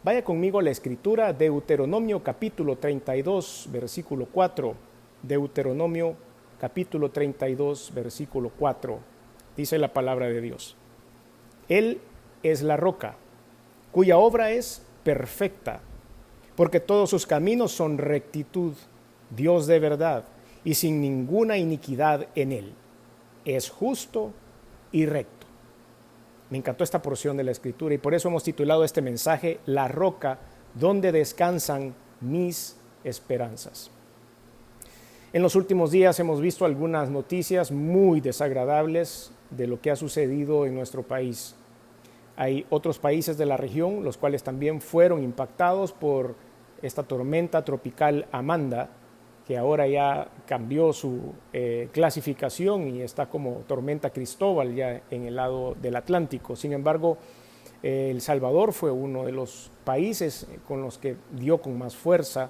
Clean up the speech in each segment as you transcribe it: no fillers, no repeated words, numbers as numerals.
Vaya conmigo a la escritura, Deuteronomio capítulo 32, versículo 4. Deuteronomio capítulo 32, versículo 4. Dice la palabra de Dios. Él es la roca, cuya obra es perfecta, porque todos sus caminos son rectitud, Dios de verdad, y sin ninguna iniquidad en él. Es justo y recto. Me encantó esta porción de la Escritura y por eso hemos titulado este mensaje, La roca donde descansan mis esperanzas. En los últimos días hemos visto algunas noticias muy desagradables de lo que ha sucedido en nuestro país. Hay otros países de la región, los cuales también fueron impactados por esta tormenta tropical Amanda, que ahora ya cambió su clasificación y está como tormenta Cristóbal ya en el lado del Atlántico. Sin embargo, El Salvador fue uno de los países con los que dio con más fuerza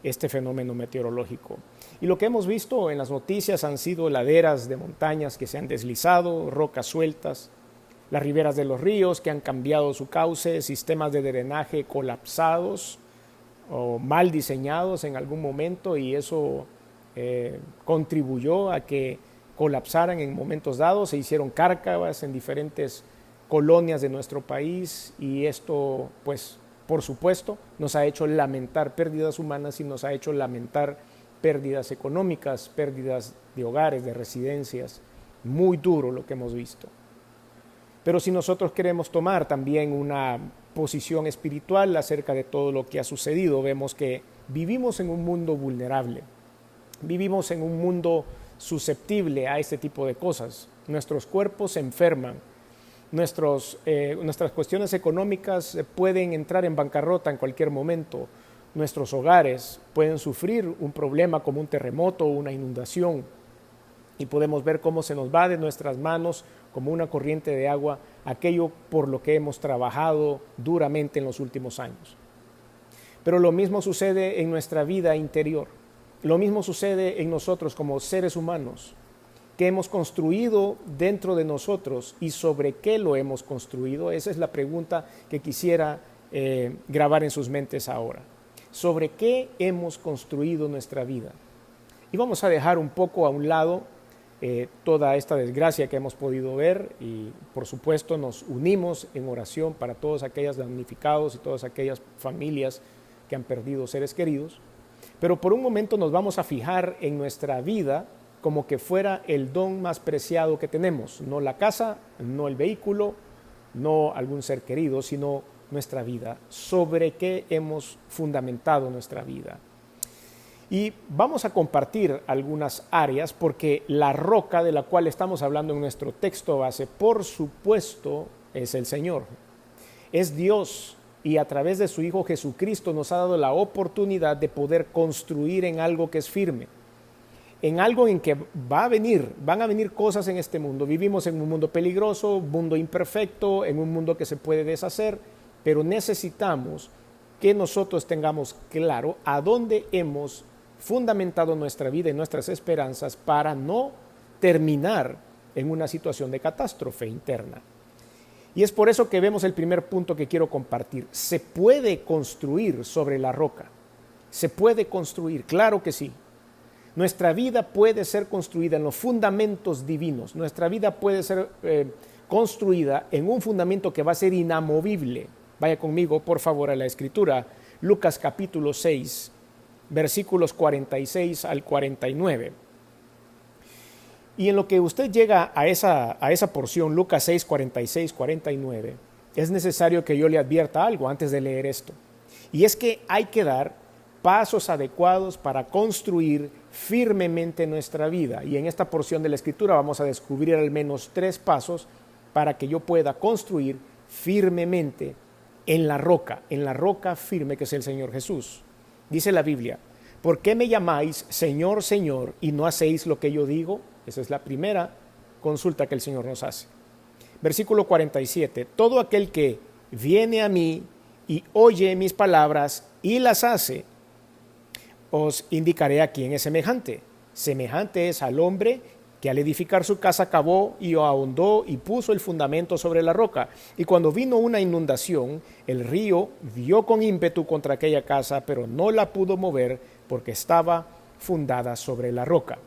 este fenómeno meteorológico. Y lo que hemos visto en las noticias han sido laderas de montañas que se han deslizado, rocas sueltas, las riberas de los ríos que han cambiado su cauce, sistemas de drenaje colapsados o mal diseñados en algún momento, y eso contribuyó a que colapsaran en momentos dados. Se hicieron cárcavas en diferentes colonias de nuestro país y esto, pues, por supuesto, nos ha hecho lamentar pérdidas humanas y nos ha hecho lamentar pérdidas económicas, pérdidas de hogares, de residencias. Muy duro lo que hemos visto. Pero si nosotros queremos tomar también una posición espiritual acerca de todo lo que ha sucedido, vemos que vivimos en un mundo vulnerable, vivimos en un mundo susceptible a este tipo de cosas. Nuestros cuerpos se enferman, nuestras cuestiones económicas pueden entrar en bancarrota en cualquier momento, nuestros hogares pueden sufrir un problema como un terremoto o una inundación, y podemos ver cómo se nos va de nuestras manos como una corriente de agua aquello por lo que hemos trabajado duramente en los últimos años. Pero lo mismo sucede en nuestra vida interior, lo mismo sucede en nosotros como seres humanos, que hemos construido dentro de nosotros y sobre qué lo hemos construido. Esa es la pregunta que quisiera grabar en sus mentes ahora. ¿Sobre qué hemos construido nuestra vida? Y vamos a dejar un poco a un lado toda esta desgracia que hemos podido ver y por supuesto nos unimos en oración para todos aquellos damnificados y todas aquellas familias que han perdido seres queridos, pero por un momento nos vamos a fijar en nuestra vida como que fuera el don más preciado que tenemos, no la casa, no el vehículo, no algún ser querido, sino nuestra vida, sobre qué hemos fundamentado nuestra vida. Y vamos a compartir algunas áreas porque la roca de la cual estamos hablando en nuestro texto base, por supuesto, es el Señor. Es Dios y a través de su Hijo Jesucristo nos ha dado la oportunidad de poder construir en algo que es firme, en algo en que van a venir cosas en este mundo. Vivimos en un mundo peligroso, un mundo imperfecto, en un mundo que se puede deshacer, pero necesitamos que nosotros tengamos claro a dónde hemos fundamentado nuestra vida y nuestras esperanzas para no terminar en una situación de catástrofe interna. Y es por eso que vemos el primer punto que quiero compartir. Se puede construir sobre la roca. Se puede construir, claro que sí. Nuestra vida puede ser construida en los fundamentos divinos. Nuestra vida puede ser construida en un fundamento que va a ser inamovible. Vaya conmigo, por favor, a la Escritura. Lucas capítulo 6, versículos 46 al 49. Y en lo que usted llega a esa porción, Lucas 6, 46, 49, es necesario que yo le advierta algo antes de leer esto. Y es que hay que dar pasos adecuados para construir firmemente nuestra vida. Y en esta porción de la Escritura vamos a descubrir al menos 3 pasos para que yo pueda construir firmemente en la roca firme que es el Señor Jesús. Dice la Biblia, ¿por qué me llamáis Señor, Señor, y no hacéis lo que yo digo? Esa es la primera consulta que el Señor nos hace. Versículo 47, todo aquel que viene a mí y oye mis palabras y las hace, os indicaré a quién es semejante. Semejante es al hombre que al edificar su casa cavó y ahondó y puso el fundamento sobre la roca. Y cuando vino una inundación, el río dio con ímpetu contra aquella casa, pero no la pudo mover porque estaba fundada sobre la roca.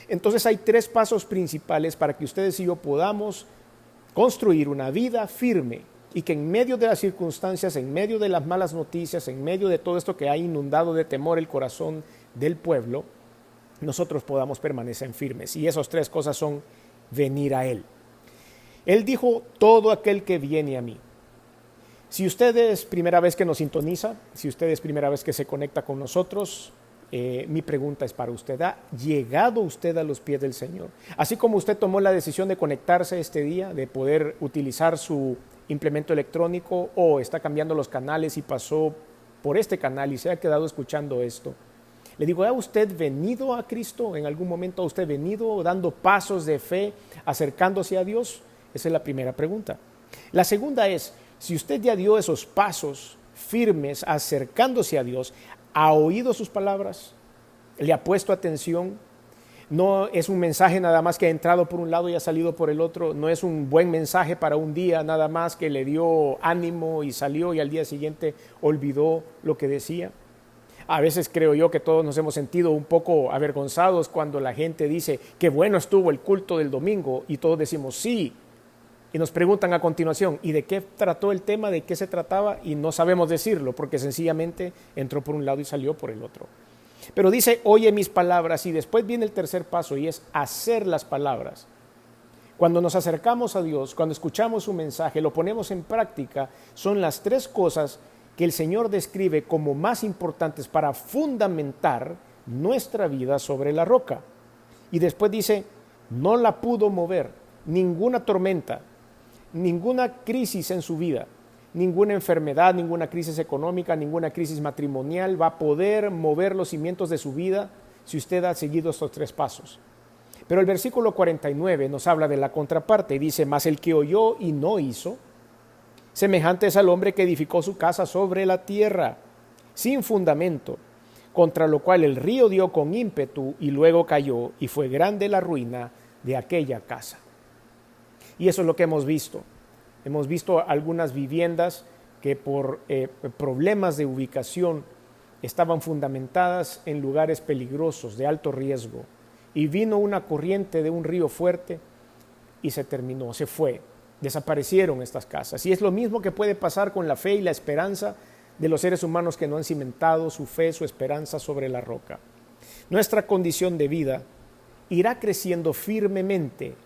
Entonces hay tres pasos principales para que ustedes y yo podamos construir una vida firme y que en medio de las circunstancias, en medio de las malas noticias, en medio de todo esto que ha inundado de temor el corazón del pueblo, nosotros podamos permanecer firmes. Y esas tres cosas son venir a Él. Él dijo, todo aquel que viene a mí. Si usted es primera vez que nos sintoniza, si usted es primera vez que se conecta con nosotros, mi pregunta es para usted: ¿ha llegado usted a los pies del Señor? Así como usted tomó la decisión de conectarse este día, de poder utilizar su implemento electrónico, o está cambiando los canales y pasó por este canal y se ha quedado escuchando esto, le digo, ¿ha usted venido a Cristo en algún momento? ¿Ha usted venido dando pasos de fe, acercándose a Dios? Esa es la primera pregunta. La segunda es, si usted ya dio esos pasos firmes acercándose a Dios, ¿ha oído sus palabras? ¿Le ha puesto atención? No es un mensaje nada más que ha entrado por un lado y ha salido por el otro. No es un buen mensaje para un día nada más que le dio ánimo y salió y al día siguiente olvidó lo que decía. A veces creo yo que todos nos hemos sentido un poco avergonzados cuando la gente dice qué bueno estuvo el culto del domingo y todos decimos sí. Y nos preguntan a continuación, ¿y de qué trató el tema? ¿De qué se trataba? Y no sabemos decirlo porque sencillamente entró por un lado y salió por el otro. Pero dice, oye mis palabras, y después viene el tercer paso y es hacer las palabras. Cuando nos acercamos a Dios, cuando escuchamos su mensaje, lo ponemos en práctica, son las tres cosas que el Señor describe como más importantes para fundamentar nuestra vida sobre la roca. Y después dice, no la pudo mover ninguna tormenta, ninguna crisis en su vida, ninguna enfermedad, ninguna crisis económica, ninguna crisis matrimonial va a poder mover los cimientos de su vida si usted ha seguido estos tres pasos. Pero el versículo 49 nos habla de la contraparte y dice, mas el que oyó y no hizo, semejante es al hombre que edificó su casa sobre la tierra, sin fundamento, contra lo cual el río dio con ímpetu y luego cayó, y fue grande la ruina de aquella casa. Y eso es lo que hemos visto. Hemos visto algunas viviendas que por problemas de ubicación estaban fundamentadas en lugares peligrosos, de alto riesgo. Y vino una corriente de un río fuerte y se terminó, se fue. Desaparecieron estas casas. Y es lo mismo que puede pasar con la fe y la esperanza de los seres humanos que no han cimentado su fe, su esperanza sobre la roca. Nuestra condición de vida irá creciendo firmemente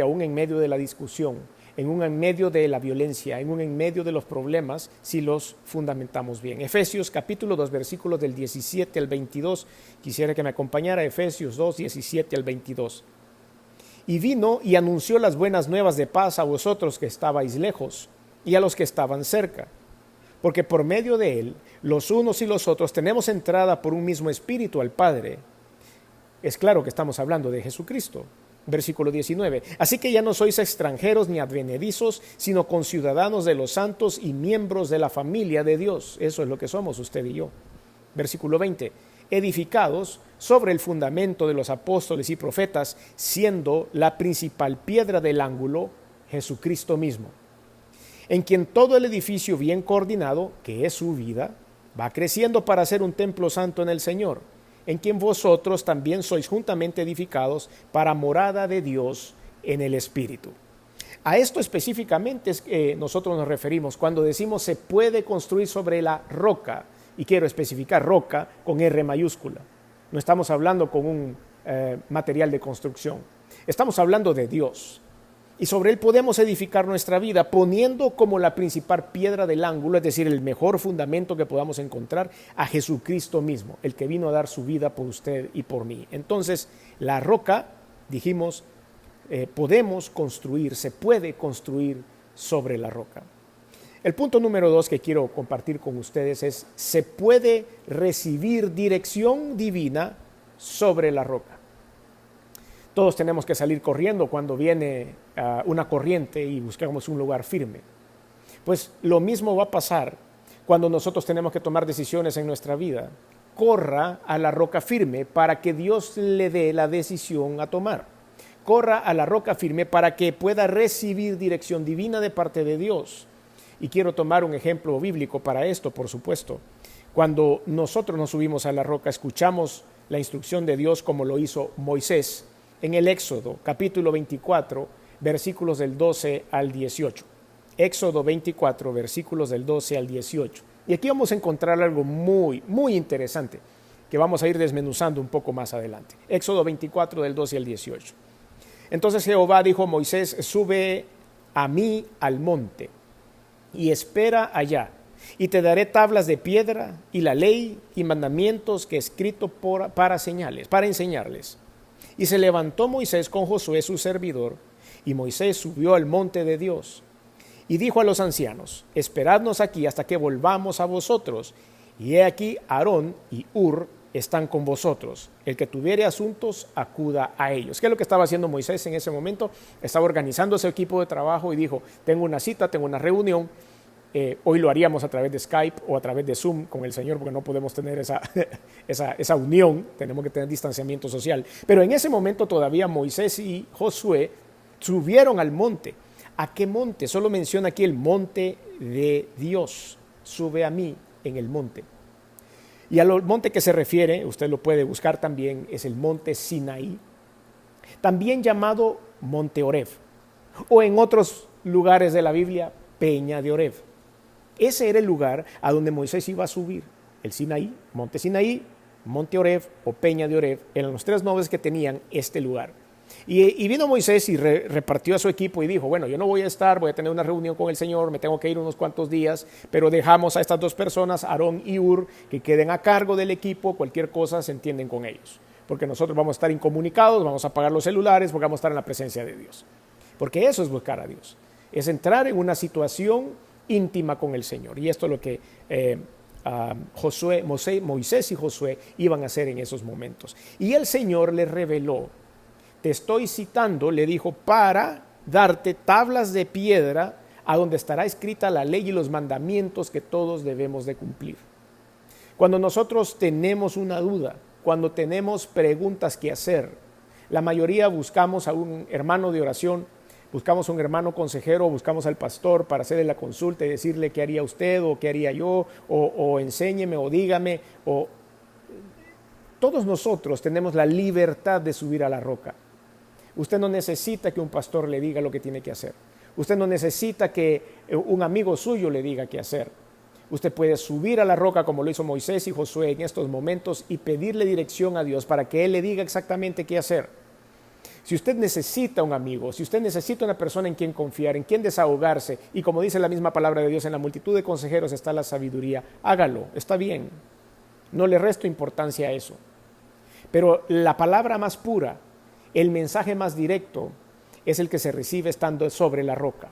aún en medio de la discusión, en medio de la violencia, en medio de los problemas, si los fundamentamos bien. Efesios capítulo 2, versículos del 17 al 22. Quisiera que me acompañara Efesios 2, 17 al 22. Y vino y anunció las buenas nuevas de paz a vosotros que estabais lejos y a los que estaban cerca, porque por medio de él, los unos y los otros tenemos entrada por un mismo espíritu al Padre. Es claro que estamos hablando de Jesucristo. Versículo 19. Así que ya no sois extranjeros ni advenedizos, sino conciudadanos de los santos y miembros de la familia de Dios. Eso es lo que somos usted y yo. Versículo 20. Edificados sobre el fundamento de los apóstoles y profetas, siendo la principal piedra del ángulo Jesucristo mismo, en quien todo el edificio bien coordinado, que es su vida, va creciendo para ser un templo santo en el Señor, en quien vosotros también sois juntamente edificados para morada de Dios en el Espíritu. A esto específicamente es que nosotros nos referimos cuando decimos se puede construir sobre la roca, y quiero especificar roca con R mayúscula. No estamos hablando con un material de construcción, estamos hablando de Dios. Y sobre él podemos edificar nuestra vida poniendo como la principal piedra del ángulo, es decir, el mejor fundamento que podamos encontrar, a Jesucristo mismo, el que vino a dar su vida por usted y por mí. Entonces, la roca, dijimos, podemos construir, se puede construir sobre la roca. El punto número 2 que quiero compartir con ustedes es, se puede recibir dirección divina sobre la roca. Todos tenemos que salir corriendo cuando viene una corriente y buscamos un lugar firme. Pues lo mismo va a pasar cuando nosotros tenemos que tomar decisiones en nuestra vida. corra a la roca firme para que Dios le dé la decisión a tomar. Corra a la roca firme para que pueda recibir dirección divina de parte de Dios. Y quiero tomar un ejemplo bíblico para esto, por supuesto. Cuando nosotros nos subimos a la roca, escuchamos la instrucción de Dios como lo hizo Moisés en el Éxodo, capítulo 24, versículos del 12 al 18. Éxodo 24, versículos del 12 al 18. Y aquí vamos a encontrar algo muy, muy interesante que vamos a ir desmenuzando un poco más adelante. Éxodo 24, del 12 al 18. Entonces Jehová dijo a Moisés: sube a mí al monte y espera allá, y te daré tablas de piedra y la ley y mandamientos que he escrito para señales, para enseñarles. Y se levantó Moisés con Josué su servidor, y Moisés subió al monte de Dios. Y dijo a los ancianos: esperadnos aquí hasta que volvamos a vosotros. Y he aquí Aarón y Hur están con vosotros. El que tuviere asuntos, acuda a ellos. ¿Qué es lo que estaba haciendo Moisés en ese momento? Estaba organizando su equipo de trabajo y dijo: tengo una cita, tengo una reunión. Hoy lo haríamos a través de Skype o a través de Zoom con el Señor, porque no podemos tener esa unión, tenemos que tener distanciamiento social. Pero en ese momento todavía Moisés y Josué subieron al monte. ¿A qué monte? Solo menciona aquí el monte de Dios. Sube a mí en el monte. Y al monte que se refiere, usted lo puede buscar también, es el monte Sinaí, también llamado monte Oreb, o en otros lugares de la Biblia, Peña de Oreb. Ese era el lugar a donde Moisés iba a subir. El Sinaí, monte Oreb o Peña de Oreb, eran los tres nombres que tenían este lugar. Y vino Moisés y repartió a su equipo y dijo: bueno, yo no voy a estar, voy a tener una reunión con el Señor, me tengo que ir unos cuantos días, pero dejamos a estas dos personas, Aarón y Hur, que queden a cargo del equipo, cualquier cosa se entienden con ellos, porque nosotros vamos a estar incomunicados, vamos a apagar los celulares, porque vamos a estar en la presencia de Dios. Porque eso es buscar a Dios, es entrar en una situación íntima con el Señor. Y esto es lo que Moisés y Josué iban a hacer en esos momentos. Y el Señor les reveló, te estoy citando, le dijo, para darte tablas de piedra a donde estará escrita la ley y los mandamientos que todos debemos de cumplir. Cuando nosotros tenemos una duda, cuando tenemos preguntas que hacer, la mayoría buscamos a un hermano de oración, buscamos a un hermano consejero, buscamos al pastor para hacerle la consulta y decirle qué haría usted o qué haría yo, o enséñeme o dígame. Todos nosotros tenemos la libertad de subir a la roca. Usted no necesita que un pastor le diga lo que tiene que hacer. Usted no necesita que un amigo suyo le diga qué hacer. Usted puede subir a la roca como lo hizo Moisés y Josué en estos momentos y pedirle dirección a Dios para que Él le diga exactamente qué hacer. Si usted necesita un amigo, si usted necesita una persona en quien confiar, en quien desahogarse, y como dice la misma palabra de Dios, en la multitud de consejeros está la sabiduría, hágalo, está bien. No le resto importancia a eso. Pero la palabra más pura, el mensaje más directo, es el que se recibe estando sobre la roca.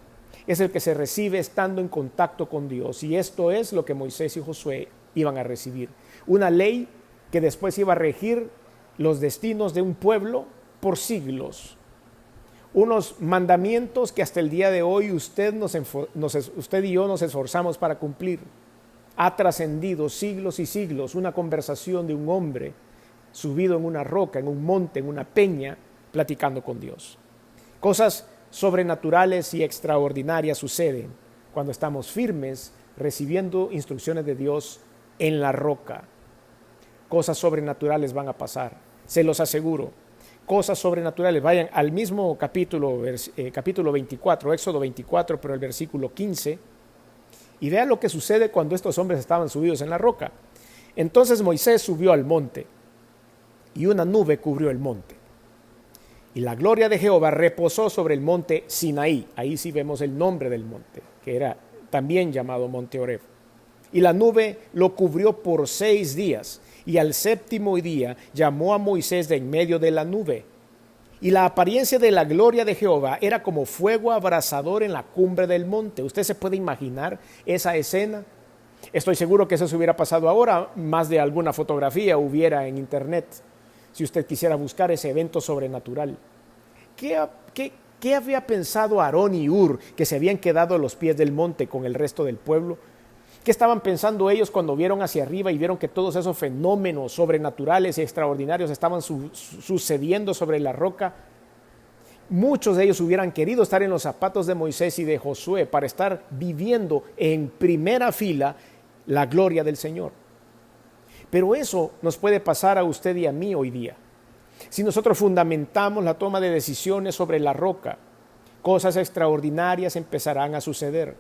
Es el que se recibe estando en contacto con Dios. Y esto es lo que Moisés y Josué iban a recibir. Una ley que después iba a regir los destinos de un pueblo por siglos. Unos mandamientos que hasta el día de hoy usted y yo nos esforzamos para cumplir. Ha trascendido siglos y siglos una conversación de un hombre subido en una roca, en un monte, en una peña, platicando con Dios. Cosas sobrenaturales y extraordinarias suceden cuando estamos firmes recibiendo instrucciones de Dios en la roca. Cosas sobrenaturales van a pasar, se los aseguro. Cosas sobrenaturales. Vayan al mismo capítulo 24, Éxodo 24, pero el versículo 15, y vean lo que sucede cuando estos hombres estaban subidos en la roca. Entonces Moisés subió al monte, y una nube cubrió el monte. Y la gloria de Jehová reposó sobre el monte Sinaí. Ahí sí vemos el nombre del monte, que era también llamado monte Oreb. Y la nube lo cubrió por 6 días. Y al 7º día llamó a Moisés de en medio de la nube. Y la apariencia de la gloria de Jehová era como fuego abrasador en la cumbre del monte. ¿Usted se puede imaginar esa escena? Estoy seguro que eso se hubiera pasado ahora. Más de alguna fotografía hubiera en internet, si usted quisiera buscar ese evento sobrenatural. ¿Qué había pensado Aarón y Hur, que se habían quedado a los pies del monte con el resto del pueblo? ¿Qué estaban pensando ellos cuando vieron hacia arriba y vieron que todos esos fenómenos sobrenaturales y extraordinarios estaban sucediendo sobre la roca? Muchos de ellos hubieran querido estar en los zapatos de Moisés y de Josué para estar viviendo en primera fila la gloria del Señor. Pero eso nos puede pasar a usted y a mí hoy día. Si nosotros fundamentamos la toma de decisiones sobre la roca, cosas extraordinarias empezarán a suceder.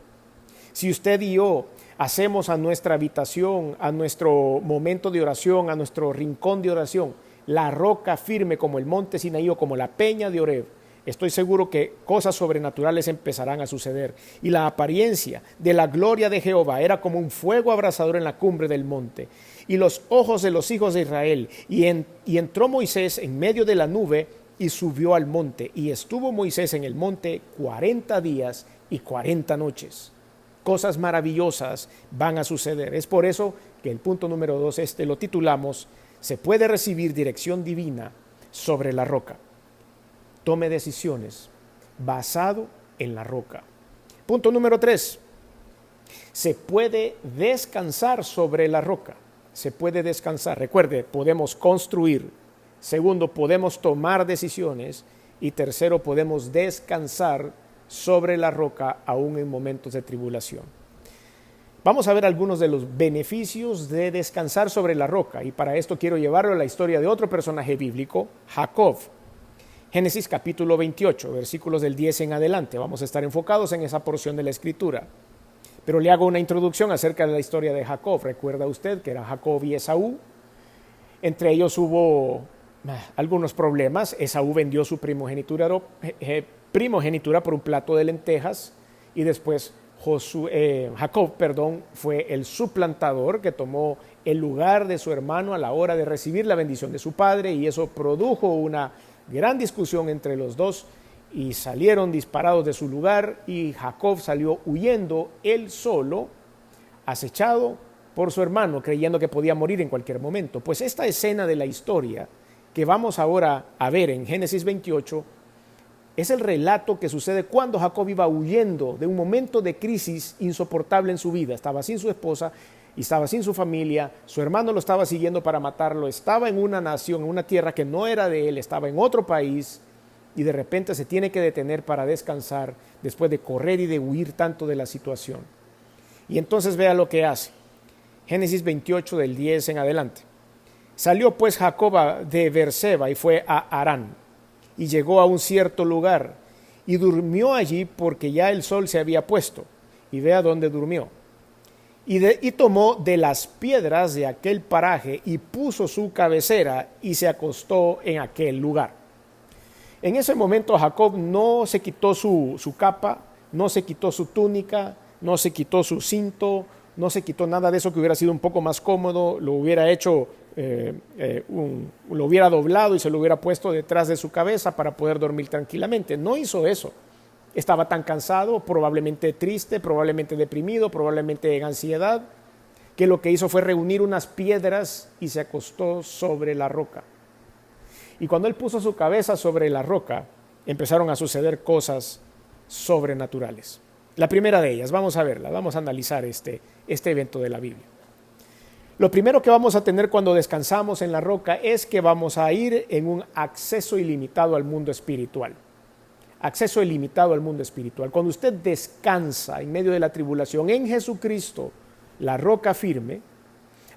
Si usted y yo hacemos a nuestra habitación, a nuestro momento de oración, a nuestro rincón de oración, la roca firme como el monte Sinaí o como la peña de Oreb, estoy seguro que cosas sobrenaturales empezarán a suceder. Y la apariencia de la gloria de Jehová era como un fuego abrasador en la cumbre del monte. Y los ojos de los hijos de Israel. Y entró Moisés en medio de la nube y subió al monte. Y estuvo Moisés en el monte 40 días y 40 noches. Cosas maravillosas van a suceder. Es por eso que el punto número 2, lo titulamos: se puede recibir dirección divina sobre la roca. Tome decisiones basado en la roca. Punto número 3. Se puede descansar sobre la roca. Se puede descansar. Recuerde, podemos construir. Segundo, podemos tomar decisiones. Y tercero, podemos descansar sobre la roca aún en momentos de tribulación. Vamos a ver algunos de los beneficios de descansar sobre la roca. Y para esto quiero llevarlo a la historia de otro personaje bíblico, Jacob. Génesis capítulo 28, versículos del 10 en adelante. Vamos a estar enfocados en esa porción de la Escritura. Pero le hago una introducción acerca de la historia de Jacob. Recuerda usted que era Jacob y Esaú. Entre ellos hubo algunos problemas. Esaú vendió su primogenitura por un plato de lentejas. Y después Jacob fue el suplantador que tomó el lugar de su hermano a la hora de recibir la bendición de su padre. Y eso produjo una gran discusión entre los dos y salieron disparados de su lugar y Jacob salió huyendo él solo, acechado por su hermano, creyendo que podía morir en cualquier momento. Pues esta escena de la historia que vamos ahora a ver en Génesis 28 es el relato que sucede cuando Jacob iba huyendo de un momento de crisis insoportable en su vida. Estaba sin su esposa y estaba sin su familia, su hermano lo estaba siguiendo para matarlo, estaba en una nación, en una tierra que no era de él, estaba en otro país y de repente se tiene que detener para descansar después de correr y de huir tanto de la situación. Y entonces vea lo que hace. Génesis 28 del 10 en adelante. Salió pues Jacob de Beerseba y fue a Harán y llegó a un cierto lugar y durmió allí porque ya el sol se había puesto. Y vea dónde durmió. Y tomó de las piedras de aquel paraje y puso su cabecera y se acostó en aquel lugar. En ese momento Jacob no se quitó su capa, no se quitó su túnica, no se quitó su cinto, no se quitó nada de eso que hubiera sido un poco más cómodo, lo hubiera hecho, lo hubiera doblado y se lo hubiera puesto detrás de su cabeza para poder dormir tranquilamente. No hizo eso. Estaba tan cansado, probablemente triste, probablemente deprimido, probablemente en ansiedad, que lo que hizo fue reunir unas piedras y se acostó sobre la roca. Y cuando él puso su cabeza sobre la roca, empezaron a suceder cosas sobrenaturales. La primera de ellas, vamos a verla, vamos a analizar este evento de la Biblia. Lo primero que vamos a tener cuando descansamos en la roca es que vamos a ir en un acceso ilimitado al mundo espiritual. Acceso ilimitado al mundo espiritual. Cuando usted descansa en medio de la tribulación en Jesucristo, la roca firme,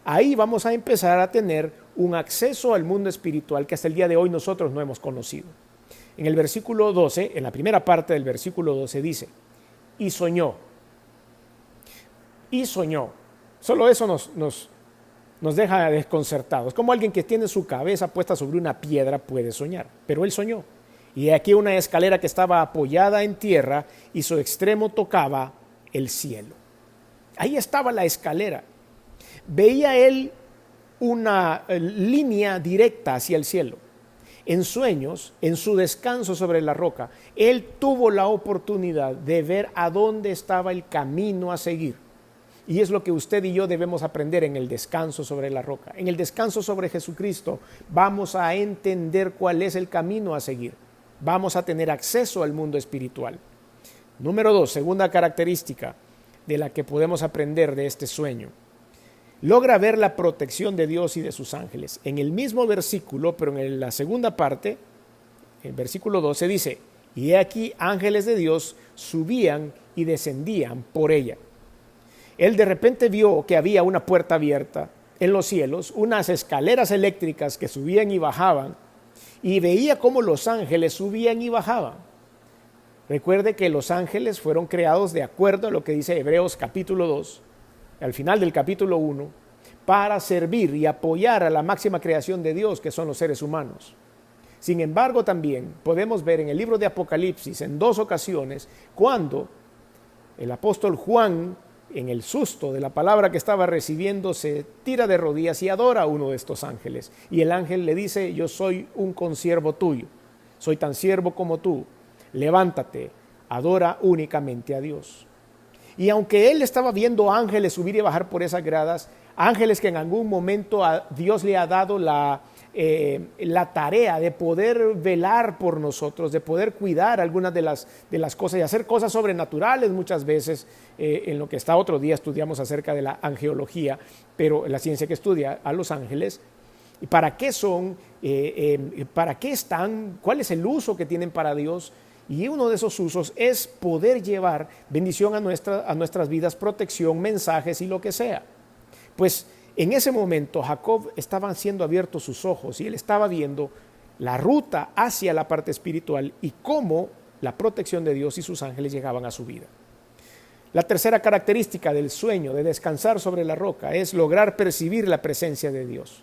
ahí vamos a empezar a tener un acceso al mundo espiritual que hasta el día de hoy nosotros no hemos conocido. En el versículo 12, en la primera parte del versículo 12 dice, y soñó. Y soñó. Solo eso nos deja desconcertados. Como alguien que tiene su cabeza puesta sobre una piedra puede soñar, pero él soñó. Y aquí una escalera que estaba apoyada en tierra y su extremo tocaba el cielo. Ahí estaba la escalera. Veía él una línea directa hacia el cielo. En sueños, en su descanso sobre la roca, él tuvo la oportunidad de ver a dónde estaba el camino a seguir. Y es lo que usted y yo debemos aprender en el descanso sobre la roca. En el descanso sobre Jesucristo vamos a entender cuál es el camino a seguir. Vamos a tener acceso al mundo espiritual. Número 2, segunda característica. de la que podemos aprender de este sueño. Logra ver la protección de Dios y de sus ángeles. En el mismo versículo, pero en la segunda parte, el versículo 12 dice: y he aquí ángeles de Dios subían y descendían por ella. Él de repente vio que había una puerta abierta en los cielos, unas escaleras eléctricas que subían y bajaban, y veía cómo los ángeles subían y bajaban. Recuerde que los ángeles fueron creados de acuerdo a lo que dice Hebreos capítulo 2, al final del capítulo 1, para servir y apoyar a la máxima creación de Dios, que son los seres humanos. Sin embargo, también podemos ver en el libro de Apocalipsis en 2 ocasiones cuando el apóstol Juan, en el susto de la palabra que estaba recibiendo, se tira de rodillas y adora a uno de estos ángeles. Y el ángel le dice: yo soy un consiervo tuyo, soy tan siervo como tú, levántate, adora únicamente a Dios. Y aunque él estaba viendo ángeles subir y bajar por esas gradas, ángeles que en algún momento a Dios le ha dado la tarea de poder velar por nosotros, de poder cuidar algunas de las cosas y hacer cosas sobrenaturales muchas veces, en lo que está otro día estudiamos acerca de la angeología, pero la ciencia que estudia a los ángeles. ¿Para qué son? ¿Para qué están? ¿Cuál es el uso que tienen para Dios? Y uno de esos usos es poder llevar bendición a nuestras vidas, protección, mensajes y lo que sea. Pues en ese momento Jacob estaban siendo abiertos sus ojos y él estaba viendo la ruta hacia la parte espiritual y cómo la protección de Dios y sus ángeles llegaban a su vida. La tercera característica del sueño de descansar sobre la roca es lograr percibir la presencia de Dios.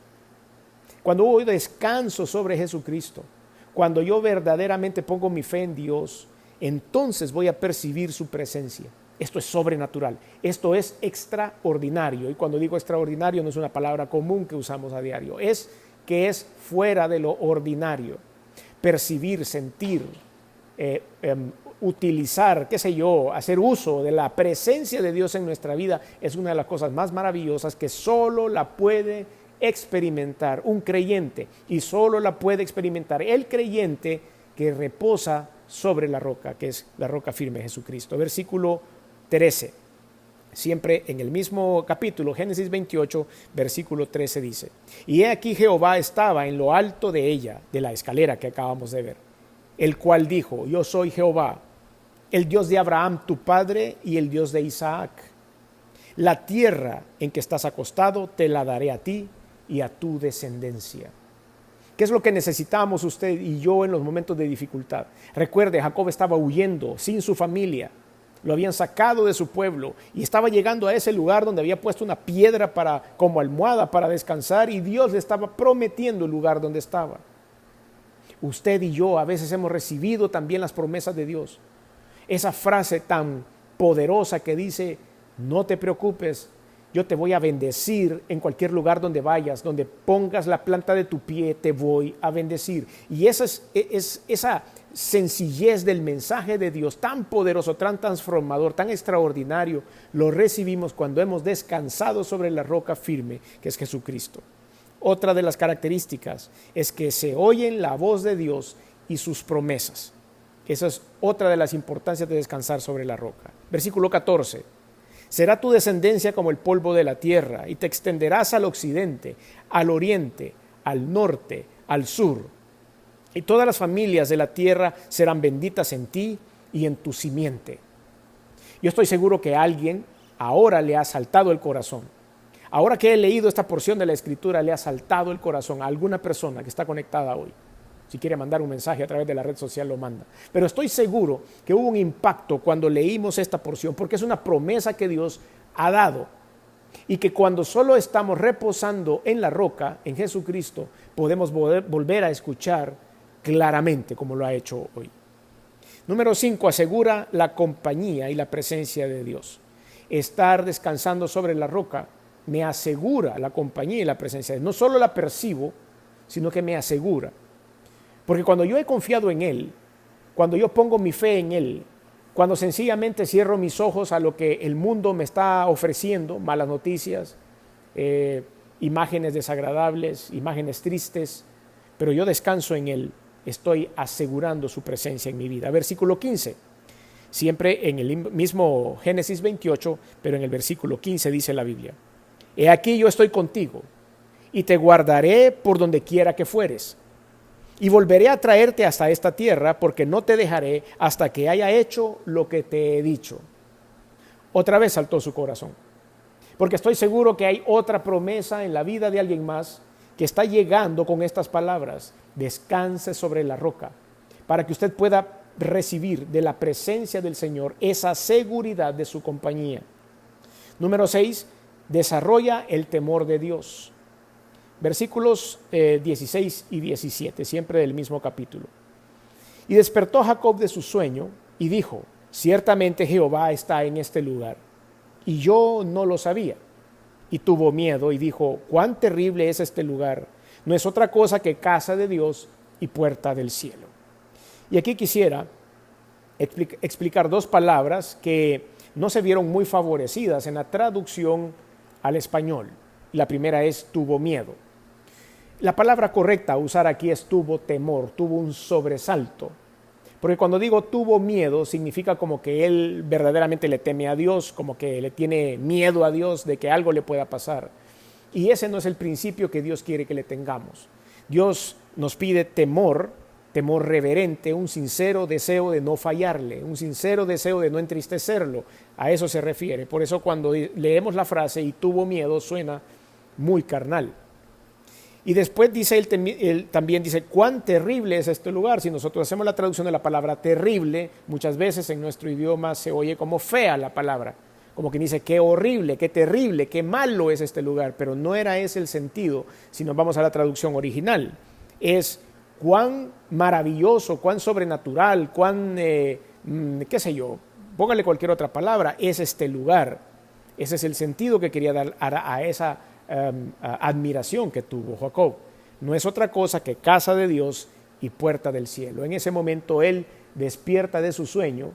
Cuando yo descanso sobre Jesucristo, cuando yo verdaderamente pongo mi fe en Dios, entonces voy a percibir su presencia. Esto es sobrenatural, esto es extraordinario. Y cuando digo extraordinario no es una palabra común que usamos a diario, es que es fuera de lo ordinario. Percibir, sentir, utilizar, hacer uso de la presencia de Dios en nuestra vida es una de las cosas más maravillosas que solo la puede experimentar un creyente, y solo la puede experimentar el creyente que reposa sobre la roca, que es la roca firme, Jesucristo. Versículo 13, siempre en el mismo capítulo, Génesis 28, versículo 13 dice: y he aquí Jehová estaba en lo alto de ella, de la escalera que acabamos de ver, el cual dijo: yo soy Jehová, el Dios de Abraham tu padre y el Dios de Isaac. La tierra en que estás acostado te la daré a ti y a tu descendencia. ¿Qué es lo que necesitamos usted y yo en los momentos de dificultad? Recuerde, Jacob estaba huyendo sin su familia. Lo habían sacado de su pueblo y estaba llegando a ese lugar donde había puesto una piedra como almohada para descansar, y Dios le estaba prometiendo el lugar donde estaba. Usted y yo a veces hemos recibido también las promesas de Dios. Esa frase tan poderosa que dice: no te preocupes, yo te voy a bendecir en cualquier lugar donde vayas, donde pongas la planta de tu pie, te voy a bendecir. Y esa sencillez del mensaje de Dios, tan poderoso, tan transformador, tan extraordinario, lo recibimos cuando hemos descansado sobre la roca firme, que es Jesucristo. Otra de las características es que se oyen la voz de Dios y sus promesas. Esa es otra de las importancias de descansar sobre la roca. Versículo 14. Será tu descendencia como el polvo de la tierra, y te extenderás al occidente, al oriente, al norte, al sur. Y todas las familias de la tierra serán benditas en ti y en tu simiente. Yo estoy seguro que a alguien ahora le ha saltado el corazón. Ahora que he leído esta porción de la Escritura, le ha saltado el corazón a alguna persona que está conectada hoy. Si quiere mandar un mensaje a través de la red social, lo manda. Pero estoy seguro que hubo un impacto cuando leímos esta porción, porque es una promesa que Dios ha dado. Y que cuando solo estamos reposando en la roca, en Jesucristo, podemos volver a escuchar claramente como lo ha hecho hoy. Número 5, asegura la compañía y la presencia de Dios. Estar descansando sobre la roca me asegura la compañía y la presencia de Dios. No solo la percibo, sino que me asegura. Porque cuando yo he confiado en Él, cuando yo pongo mi fe en Él, cuando sencillamente cierro mis ojos a lo que el mundo me está ofreciendo, malas noticias, imágenes desagradables, imágenes tristes, pero yo descanso en Él, estoy asegurando su presencia en mi vida. Versículo 15. Siempre en el mismo Génesis 28, pero en el versículo 15 dice la Biblia: He aquí yo estoy contigo, y te guardaré por donde quiera que fueres, y volveré a traerte hasta esta tierra, porque no te dejaré hasta que haya hecho lo que te he dicho. Otra vez saltó su corazón, porque estoy seguro que hay otra promesa en la vida de alguien más que está llegando con estas palabras: descanse sobre la roca, para que usted pueda recibir de la presencia del Señor esa seguridad de su compañía. Número 6, desarrolla el temor de Dios. Versículos 16 y 17, siempre del mismo capítulo. Y despertó Jacob de su sueño y dijo: ciertamente Jehová está en este lugar, y yo no lo sabía. Y tuvo miedo y dijo: cuán terrible es este lugar, no es otra cosa que casa de Dios y puerta del cielo. Y aquí quisiera explicar dos palabras que no se vieron muy favorecidas en la traducción al español. La primera es tuvo miedo. La palabra correcta a usar aquí es tuvo temor, tuvo un sobresalto. Porque cuando digo tuvo miedo, significa como que él verdaderamente le teme a Dios, como que le tiene miedo a Dios de que algo le pueda pasar. Y ese no es el principio que Dios quiere que le tengamos. Dios nos pide temor reverente, un sincero deseo de no fallarle, un sincero deseo de no entristecerlo. A eso se refiere. Por eso cuando leemos la frase y tuvo miedo suena muy carnal. Y después dice él también dice: cuán terrible es este lugar. Si nosotros hacemos la traducción de la palabra terrible, muchas veces en nuestro idioma se oye como fea la palabra, como que dice qué horrible, qué terrible, qué malo es este lugar, pero no era ese el sentido. Si nos vamos a la traducción original, es cuán maravilloso, cuán sobrenatural, cuán, qué sé yo, póngale cualquier otra palabra, es este lugar. Ese es el sentido que quería dar a esa admiración que tuvo Jacob. No es otra cosa que casa de Dios y puerta del cielo. En ese momento él despierta de su sueño,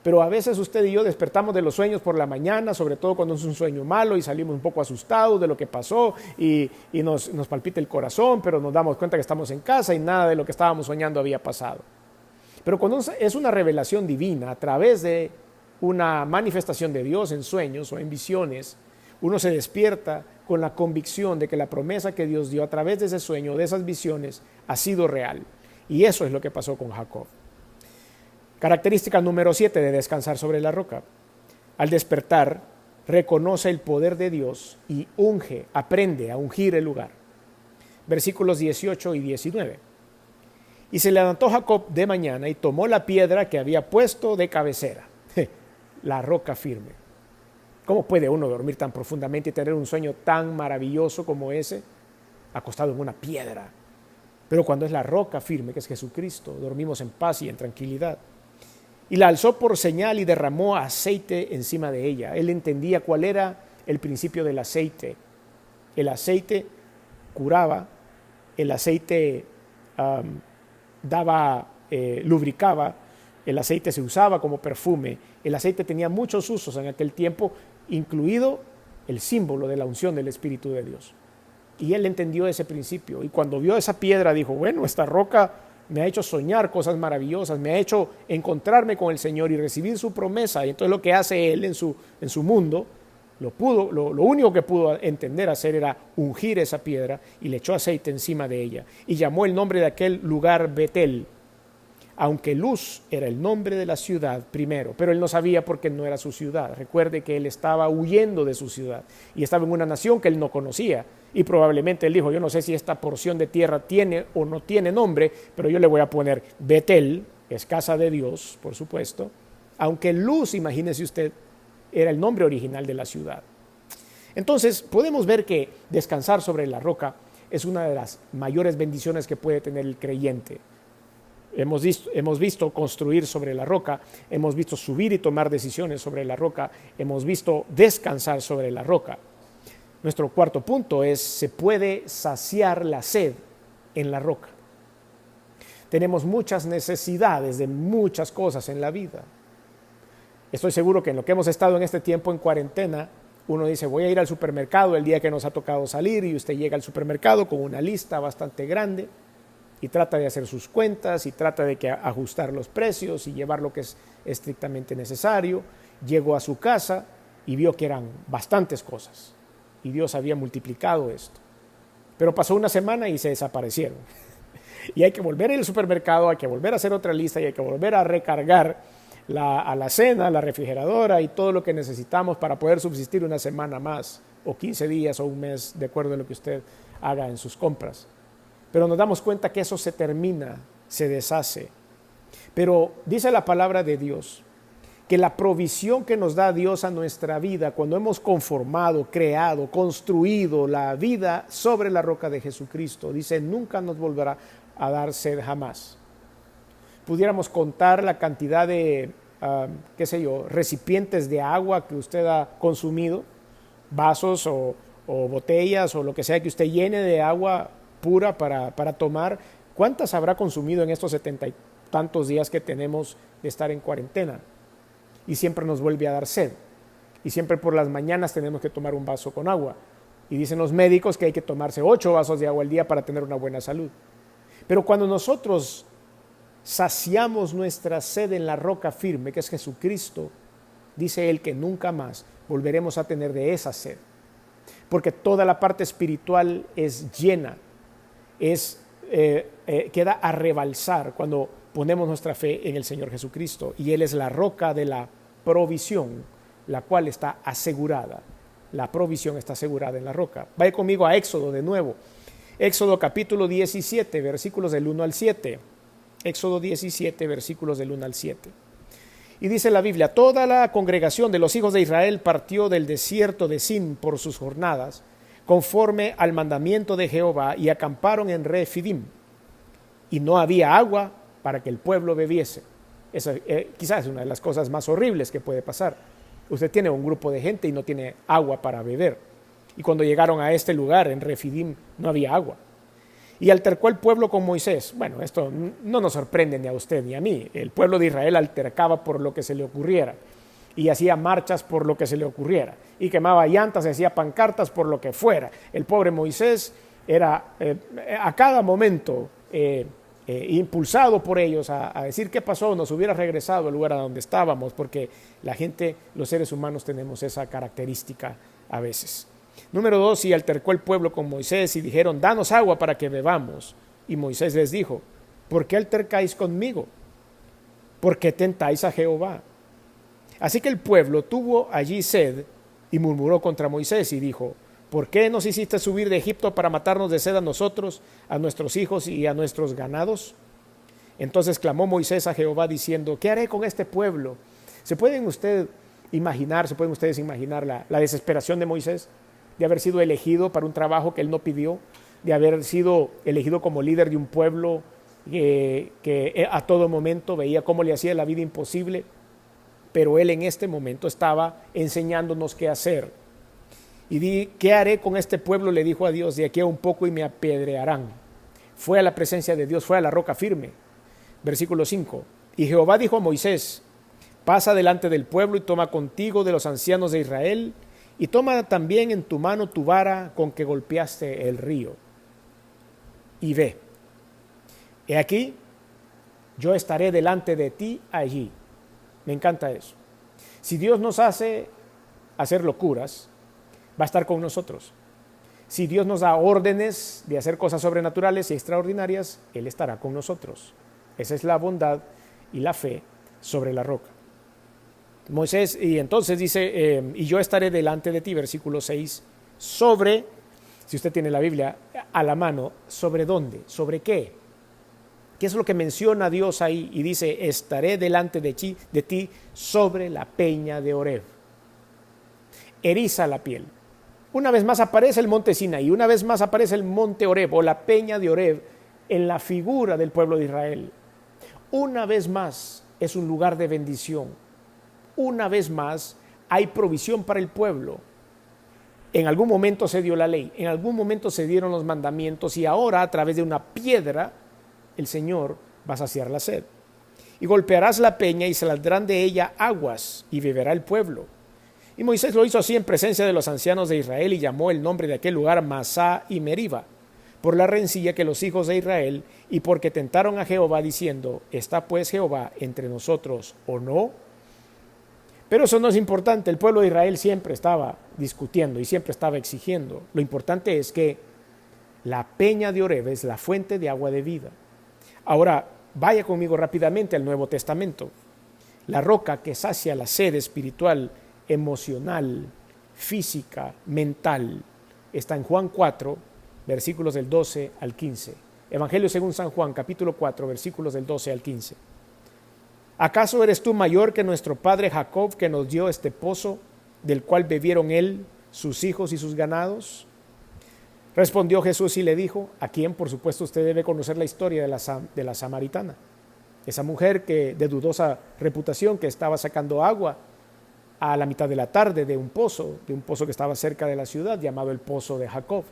pero a veces usted y yo despertamos de los sueños por la mañana, sobre todo cuando es un sueño malo y salimos un poco asustados de lo que pasó y nos palpita el corazón, pero nos damos cuenta que estamos en casa y nada de lo que estábamos soñando había pasado. Pero cuando es una revelación divina a través de una manifestación de Dios en sueños o en visiones, uno se despierta con la convicción de que la promesa que Dios dio a través de ese sueño, de esas visiones, ha sido real. Y eso es lo que pasó con Jacob. Característica número 7 de descansar sobre la roca. Al despertar, reconoce el poder de Dios y aprende a ungir el lugar. Versículos 18 y 19. Y se levantó Jacob de mañana y tomó la piedra que había puesto de cabecera, la roca firme. ¿Cómo puede uno dormir tan profundamente y tener un sueño tan maravilloso como ese, acostado en una piedra? Pero cuando es la roca firme, que es Jesucristo, dormimos en paz y en tranquilidad. Y la alzó por señal y derramó aceite encima de ella. Él entendía cuál era el principio del aceite. El aceite curaba, el aceite lubricaba, el aceite se usaba como perfume. El aceite tenía muchos usos en aquel tiempo, incluido el símbolo de la unción del Espíritu de Dios. Y él entendió ese principio. Y cuando vio esa piedra dijo: bueno, esta roca me ha hecho soñar cosas maravillosas, me ha hecho encontrarme con el Señor y recibir su promesa. Y entonces lo que hace él en su mundo, lo único que pudo entender hacer era ungir esa piedra y le echó aceite encima de ella. Y llamó el nombre de aquel lugar Betel, aunque Luz era el nombre de la ciudad primero, pero él no sabía porque no era su ciudad. Recuerde que él estaba huyendo de su ciudad y estaba en una nación que él no conocía, y probablemente él dijo: yo no sé si esta porción de tierra tiene o no tiene nombre, pero yo le voy a poner Betel, que es casa de Dios, por supuesto, aunque Luz, imagínese usted, era el nombre original de la ciudad. Entonces podemos ver que descansar sobre la roca es una de las mayores bendiciones que puede tener el creyente. Hemos visto construir sobre la roca, hemos visto subir y tomar decisiones sobre la roca, hemos visto descansar sobre la roca. Nuestro cuarto punto es: se puede saciar la sed en la roca. Tenemos muchas necesidades de muchas cosas en la vida. Estoy seguro que en lo que hemos estado en este tiempo en cuarentena, uno dice: voy a ir al supermercado el día que nos ha tocado salir, y usted llega al supermercado con una lista bastante grande. y trata de hacer sus cuentas y trata de ajustar los precios y llevar lo que es estrictamente necesario. Llegó a su casa y vio que eran bastantes cosas y Dios había multiplicado esto. Pero pasó una semana y se desaparecieron. Y hay que volver al supermercado, hay que volver a hacer otra lista y hay que volver a recargar a la cena, la refrigeradora y todo lo que necesitamos para poder subsistir una semana más, o 15 días o un mes, de acuerdo a lo que usted haga en sus compras. Pero nos damos cuenta que eso se termina, se deshace. Pero dice la palabra de Dios que la provisión que nos da Dios a nuestra vida, cuando hemos conformado, creado, construido la vida sobre la roca de Jesucristo, dice, nunca nos volverá a dar sed jamás. Pudiéramos contar la cantidad de, recipientes de agua que usted ha consumido, vasos o botellas o lo que sea que usted llene de agua pura para tomar. ¿Cuántas habrá consumido en estos 70 y tantos días que tenemos de estar en cuarentena? Y siempre nos vuelve a dar sed. Y siempre por las mañanas tenemos que tomar un vaso con agua. Y dicen los médicos que hay que tomarse 8 vasos de agua al día para tener una buena salud. Pero cuando nosotros saciamos nuestra sed en la roca firme, que es Jesucristo, dice él que nunca más volveremos a tener de esa sed. Porque toda la parte espiritual es llena, queda a rebalsar cuando ponemos nuestra fe en el Señor Jesucristo. Y Él es la roca de la provisión, la cual está asegurada. La provisión está asegurada en la roca. Vaya conmigo a Éxodo de nuevo. Éxodo capítulo 17, versículos del 1 al 7. Éxodo 17, versículos del 1 al 7. Y dice la Biblia, toda la congregación de los hijos de Israel partió del desierto de Sin por sus jornadas, conforme al mandamiento de Jehová, y acamparon en Refidim. Y no había agua para que el pueblo bebiese. Esa quizás es una de las cosas más horribles que puede pasar. Usted tiene un grupo de gente y no tiene agua para beber. Y cuando llegaron a este lugar, en Refidim, no había agua. Y altercó el pueblo con Moisés. Bueno, esto no nos sorprende ni a usted ni a mí. El pueblo de Israel altercaba por lo que se le ocurriera. Y hacía marchas por lo que se le ocurriera. Y quemaba llantas, hacía pancartas por lo que fuera. El pobre Moisés era a cada momento impulsado por ellos a decir qué pasó, nos hubiera regresado al lugar a donde estábamos, porque la gente, los seres humanos tenemos esa característica a veces. Número 2, y altercó el pueblo con Moisés y dijeron, danos agua para que bebamos. Y Moisés les dijo, ¿por qué altercáis conmigo? ¿Por qué tentáis a Jehová? Así que el pueblo tuvo allí sed y murmuró contra Moisés y dijo, ¿por qué nos hiciste subir de Egipto para matarnos de sed a nosotros, a nuestros hijos y a nuestros ganados? Entonces clamó Moisés a Jehová diciendo, ¿qué haré con este pueblo? ¿Se pueden ustedes imaginar la desesperación de Moisés de haber sido elegido para un trabajo que él no pidió, de haber sido elegido como líder de un pueblo que a todo momento veía cómo le hacía la vida imposible, pero él en este momento estaba enseñándonos qué hacer? Y ¿qué haré con este pueblo? Le dijo a Dios, de aquí a un poco y me apedrearán. Fue a la presencia de Dios, fue a la roca firme. Versículo 5. Y Jehová dijo a Moisés, pasa delante del pueblo y toma contigo de los ancianos de Israel, y toma también en tu mano tu vara con que golpeaste el río. Y ve, he aquí, yo estaré delante de ti allí. Me encanta eso. Si Dios nos hace hacer locuras, va a estar con nosotros. Si Dios nos da órdenes de hacer cosas sobrenaturales y extraordinarias, Él estará con nosotros. Esa es la bondad y la fe sobre la roca. Moisés, y entonces dice, y yo estaré delante de ti, versículo 6, sobre, si usted tiene la Biblia a la mano, ¿sobre dónde? ¿Sobre qué? ¿Qué es lo que menciona Dios ahí? Y dice, estaré delante de ti sobre la peña de Horeb. Eriza la piel. Una vez más aparece el monte Sinaí, una vez más aparece el monte Horeb o la peña de Horeb en la figura del pueblo de Israel. Una vez más es un lugar de bendición. Una vez más hay provisión para el pueblo. En algún momento se dio la ley, en algún momento se dieron los mandamientos y ahora a través de una piedra el Señor va a saciar la sed. Y golpearás la peña y saldrán de ella aguas y beberá el pueblo. Y Moisés lo hizo así en presencia de los ancianos de Israel y llamó el nombre de aquel lugar Masá y Meriba, por la rencilla que los hijos de Israel y porque tentaron a Jehová diciendo, ¿está pues Jehová entre nosotros o no? Pero eso no es importante. El pueblo de Israel siempre estaba discutiendo y siempre estaba exigiendo. Lo importante es que la peña de Oreb es la fuente de agua de vida. Ahora, vaya conmigo rápidamente al Nuevo Testamento. La roca que sacia la sed espiritual, emocional, física, mental, está en Juan 4, versículos del 12 al 15. Evangelio según San Juan, capítulo 4, versículos del 12 al 15. ¿Acaso eres tú mayor que nuestro padre Jacob, que nos dio este pozo, del cual bebieron él, sus hijos y sus ganados? Respondió Jesús y le dijo, a quien por supuesto usted debe conocer la historia de la samaritana, esa mujer que de dudosa reputación, que estaba sacando agua a la mitad de la tarde de un pozo que estaba cerca de la ciudad, llamado el pozo de Jacob.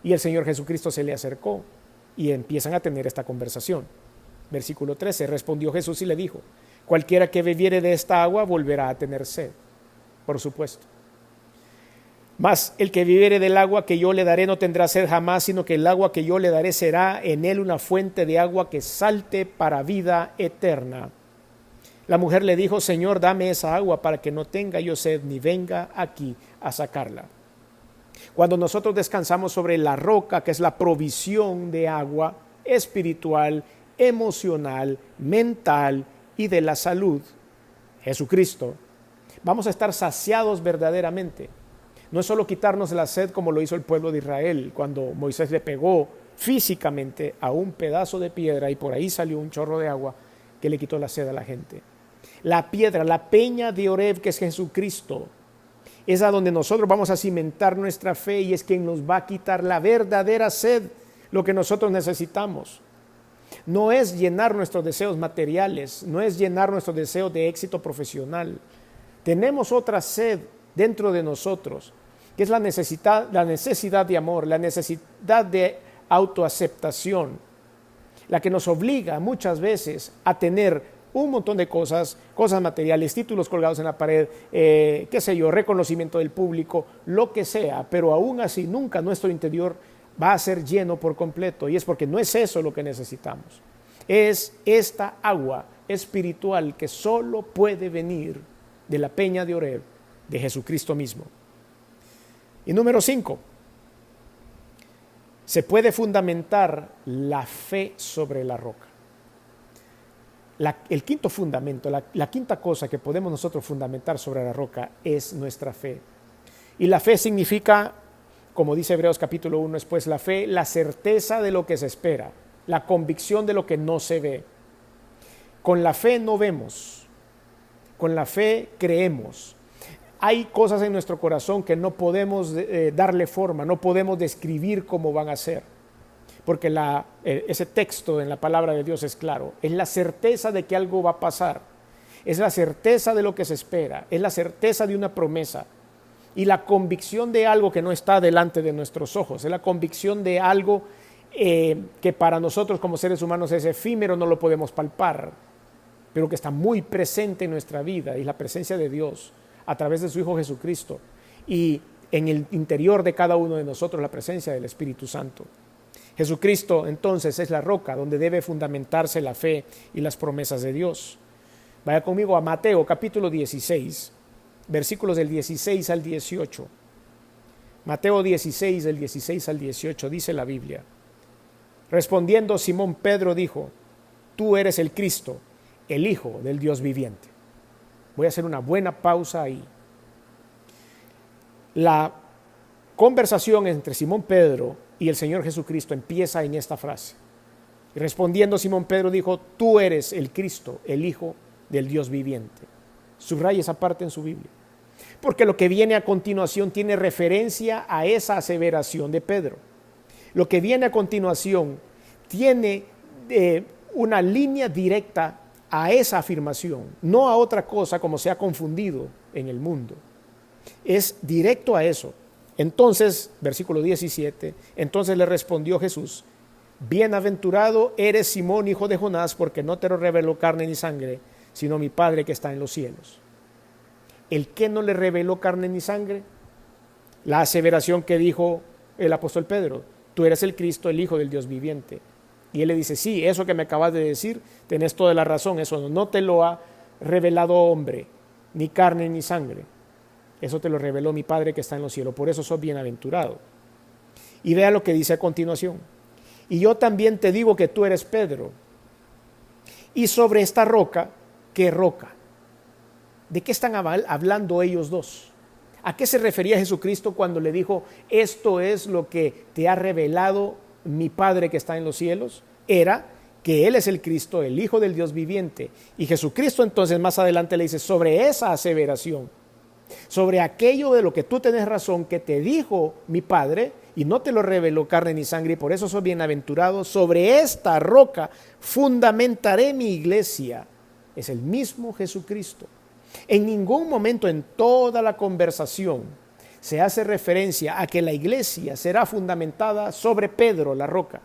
Y el Señor Jesucristo se le acercó y empiezan a tener esta conversación. Versículo 13, respondió Jesús y le dijo, cualquiera que bebiere de esta agua volverá a tener sed, por supuesto. Mas el que bebiere del agua que yo le daré no tendrá sed jamás, sino que el agua que yo le daré será en él una fuente de agua que salte para vida eterna. La mujer le dijo, Señor, dame esa agua para que no tenga yo sed ni venga aquí a sacarla. Cuando nosotros descansamos sobre la roca, que es la provisión de agua espiritual, emocional, mental y de la salud, Jesucristo, vamos a estar saciados verdaderamente. No es solo quitarnos la sed como lo hizo el pueblo de Israel cuando Moisés le pegó físicamente a un pedazo de piedra y por ahí salió un chorro de agua que le quitó la sed a la gente. La piedra, la peña de Oreb, que es Jesucristo, es a donde nosotros vamos a cimentar nuestra fe y es quien nos va a quitar la verdadera sed, lo que nosotros necesitamos. No es llenar nuestros deseos materiales, no es llenar nuestros deseos de éxito profesional. Tenemos otra sed dentro de nosotros, que es la necesidad de amor, la necesidad de autoaceptación, la que nos obliga muchas veces a tener un montón de cosas materiales, títulos colgados en la pared, reconocimiento del público, lo que sea, pero aún así nunca nuestro interior va a ser lleno por completo, y es porque no es eso lo que necesitamos. Es esta agua espiritual que solo puede venir de la peña de Oreb, de Jesucristo mismo. Y número 5, se puede fundamentar la fe sobre la roca. El quinto fundamento, la quinta cosa que podemos nosotros fundamentar sobre la roca es nuestra fe. Y la fe significa, como dice Hebreos capítulo 1, es pues la fe, la certeza de lo que se espera, la convicción de lo que no se ve. Con la fe no vemos, con la fe creemos. Hay cosas en nuestro corazón que no podemos darle forma, no podemos describir cómo van a ser, porque ese texto en la palabra de Dios es claro. Es la certeza de que algo va a pasar, es la certeza de lo que se espera, es la certeza de una promesa y la convicción de algo que no está delante de nuestros ojos, es la convicción de algo que para nosotros como seres humanos es efímero, no lo podemos palpar, pero que está muy presente en nuestra vida, y la presencia de Dios a través de su Hijo Jesucristo, y en el interior de cada uno de nosotros la presencia del Espíritu Santo. Jesucristo entonces es la roca donde debe fundamentarse la fe y las promesas de Dios. Vaya conmigo a Mateo capítulo 16, versículos del 16 al 18. Mateo 16, del 16 al 18, dice la Biblia. Respondiendo Simón Pedro dijo, tú eres el Cristo, el Hijo del Dios viviente. Voy a hacer una buena pausa ahí. La conversación entre Simón Pedro y el Señor Jesucristo empieza en esta frase. Y respondiendo Simón Pedro dijo, tú eres el Cristo, el Hijo del Dios viviente. Subraya esa parte en su Biblia, porque lo que viene a continuación tiene referencia a esa aseveración de Pedro. Lo que viene a continuación tiene una línea directa a esa afirmación, no a otra cosa como se ha confundido en el mundo. Es directo a eso. Entonces, versículo 17, entonces le respondió Jesús, bienaventurado eres Simón, hijo de Jonás, porque no te lo reveló carne ni sangre, sino mi Padre que está en los cielos. ¿El qué no le reveló carne ni sangre? La aseveración que dijo el apóstol Pedro, tú eres el Cristo, el Hijo del Dios viviente. Y él le dice, sí, eso que me acabas de decir, tenés toda la razón, eso no te lo ha revelado hombre, ni carne ni sangre. Eso te lo reveló mi Padre que está en los cielos, por eso sos bienaventurado. Y vea lo que dice a continuación. Y yo también te digo que tú eres Pedro, y sobre esta roca, ¿qué roca? ¿De qué están hablando ellos dos? ¿A qué se refería Jesucristo cuando le dijo, esto es lo que te ha revelado mi Padre que está en los cielos? Era que Él es el Cristo, el Hijo del Dios viviente. Y Jesucristo entonces más adelante le dice, sobre esa aseveración, sobre aquello de lo que tú tenés razón, que te dijo mi Padre, y no te lo reveló carne ni sangre, y por eso sos bienaventurado, sobre esta roca fundamentaré mi iglesia. Es el mismo Jesucristo. En ningún momento en toda la conversación se hace referencia a que la iglesia será fundamentada sobre Pedro, la roca.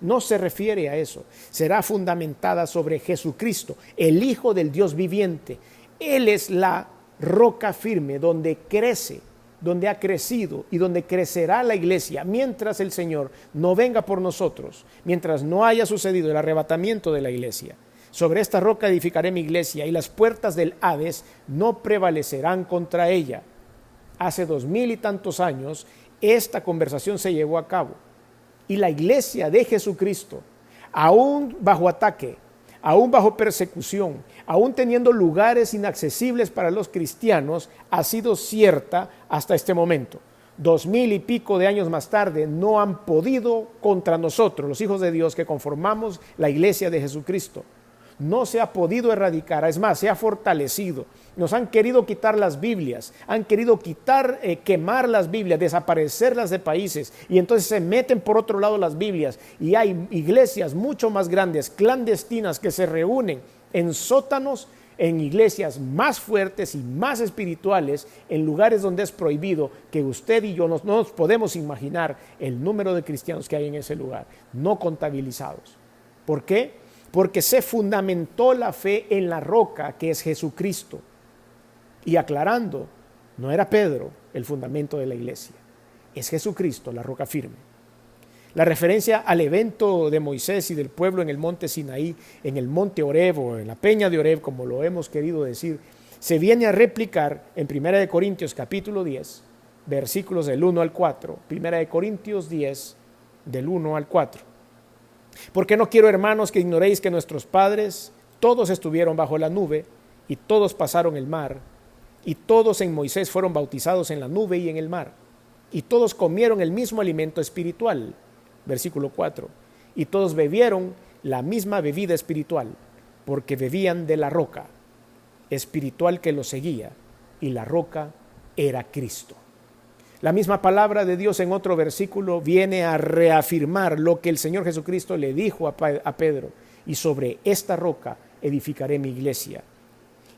No se refiere a eso. Será fundamentada sobre Jesucristo, el Hijo del Dios viviente. Él es la roca firme donde crece, donde ha crecido y donde crecerá la iglesia mientras el Señor no venga por nosotros, mientras no haya sucedido el arrebatamiento de la iglesia. Sobre esta roca edificaré mi iglesia y las puertas del Hades no prevalecerán contra ella. Hace 2000 y tantos años esta conversación se llevó a cabo y la iglesia de Jesucristo, aún bajo ataque, aún bajo persecución, aún teniendo lugares inaccesibles para los cristianos, ha sido cierta hasta este momento. 2000 y pico de años más tarde no han podido contra nosotros, los hijos de Dios que conformamos la iglesia de Jesucristo. No se ha podido erradicar, es más, se ha fortalecido. Nos han querido quitar las Biblias, han querido quemar las Biblias, desaparecerlas de países, y entonces se meten por otro lado las Biblias, y hay iglesias mucho más grandes, clandestinas, que se reúnen en sótanos, en iglesias más fuertes y más espirituales, en lugares donde es prohibido, que usted y yo no nos podemos imaginar el número de cristianos que hay en ese lugar, no contabilizados. ¿Por qué? Porque se fundamentó la fe en la roca que es Jesucristo. Y aclarando, no era Pedro el fundamento de la iglesia, es Jesucristo la roca firme. La referencia al evento de Moisés y del pueblo en el monte Sinaí, en el monte Horeb o en la peña de Horeb, como lo hemos querido decir, se viene a replicar en 1 Corintios capítulo 10, versículos del 1 al 4. 1 Corintios 10, del 1 al 4. Porque no quiero, hermanos, que ignoréis que nuestros padres todos estuvieron bajo la nube y todos pasaron el mar, y todos en Moisés fueron bautizados en la nube y en el mar, y todos comieron el mismo alimento espiritual, versículo 4, y todos bebieron la misma bebida espiritual, porque bebían de la roca espiritual que los seguía, y la roca era Cristo. La misma palabra de Dios en otro versículo viene a reafirmar lo que el Señor Jesucristo le dijo a Pedro, y sobre esta roca edificaré mi iglesia.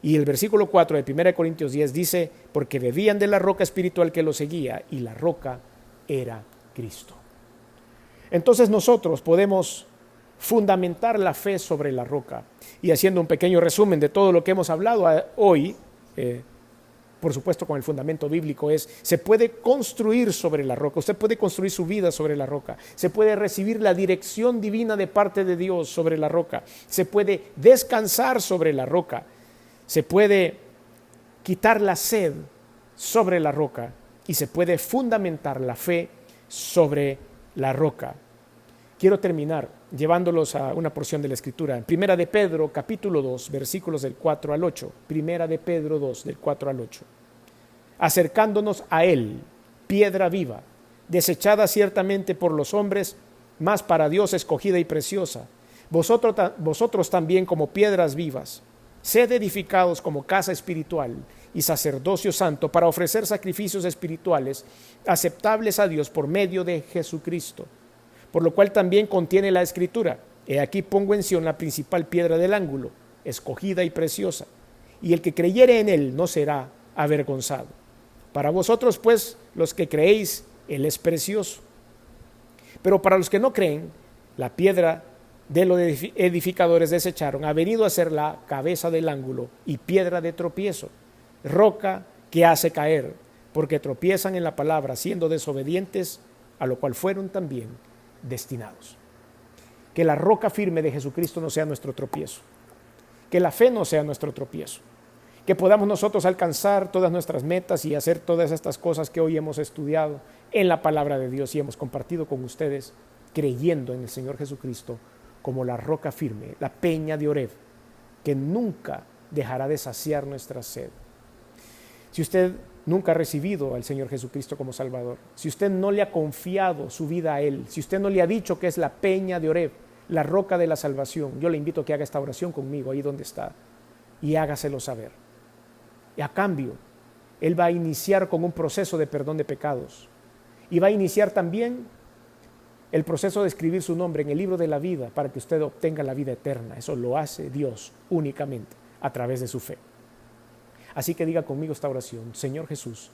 Y el versículo 4 de 1 Corintios 10 dice, porque bebían de la roca espiritual que los seguía, y la roca era Cristo. Entonces nosotros podemos fundamentar la fe sobre la roca. Y haciendo un pequeño resumen de todo lo que hemos hablado hoy, por supuesto con el fundamento bíblico, se puede construir sobre la roca, usted puede construir su vida sobre la roca, se puede recibir la dirección divina de parte de Dios sobre la roca, se puede descansar sobre la roca, se puede quitar la sed sobre la roca y se puede fundamentar la fe sobre la roca. Quiero terminar llevándolos a una porción de la Escritura. En Primera de Pedro, capítulo 2, versículos del 4 al 8. Primera de Pedro 2, del 4 al 8. Acercándonos a Él, piedra viva, desechada ciertamente por los hombres, mas para Dios escogida y preciosa. Vosotros también como piedras vivas, sed edificados como casa espiritual y sacerdocio santo para ofrecer sacrificios espirituales aceptables a Dios por medio de Jesucristo. Por lo cual también contiene la Escritura: he aquí pongo en Sión la principal piedra del ángulo, escogida y preciosa, y el que creyere en él no será avergonzado. Para vosotros, pues, los que creéis, él es precioso. Pero para los que no creen, la piedra de los edificadores desecharon ha venido a ser la cabeza del ángulo y piedra de tropiezo, roca que hace caer, porque tropiezan en la palabra, siendo desobedientes a lo cual fueron también destinados. Que la roca firme de Jesucristo no sea nuestro tropiezo. Que la fe no sea nuestro tropiezo. Que podamos nosotros alcanzar todas nuestras metas y hacer todas estas cosas que hoy hemos estudiado en la palabra de Dios y hemos compartido con ustedes, creyendo en el Señor Jesucristo como la roca firme, la peña de Oreb, que nunca dejará de saciar nuestra sed. Si usted nunca ha recibido al Señor Jesucristo como Salvador, si usted no le ha confiado su vida a Él, si usted no le ha dicho que es la peña de Oreb, la roca de la salvación, yo le invito a que haga esta oración conmigo ahí donde está y hágaselo saber. Y a cambio, Él va a iniciar con un proceso de perdón de pecados y va a iniciar también el proceso de escribir su nombre en el libro de la vida para que usted obtenga la vida eterna. Eso lo hace Dios únicamente a través de su fe. Así que diga conmigo esta oración: Señor Jesús,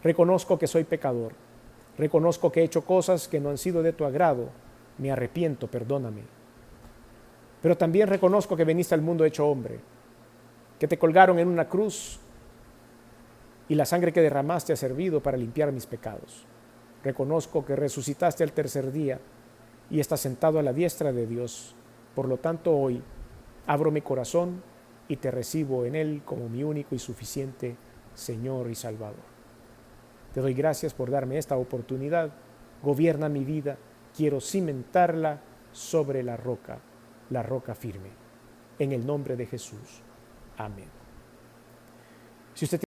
reconozco que soy pecador, reconozco que he hecho cosas que no han sido de tu agrado, me arrepiento, perdóname. Pero también reconozco que viniste al mundo hecho hombre, que te colgaron en una cruz y la sangre que derramaste ha servido para limpiar mis pecados. Reconozco que resucitaste al tercer día y estás sentado a la diestra de Dios. Por lo tanto, hoy abro mi corazón y te recibo en Él como mi único y suficiente Señor y Salvador. Te doy gracias por darme esta oportunidad. Gobierna mi vida. Quiero cimentarla sobre la roca firme. En el nombre de Jesús. Amén. Si usted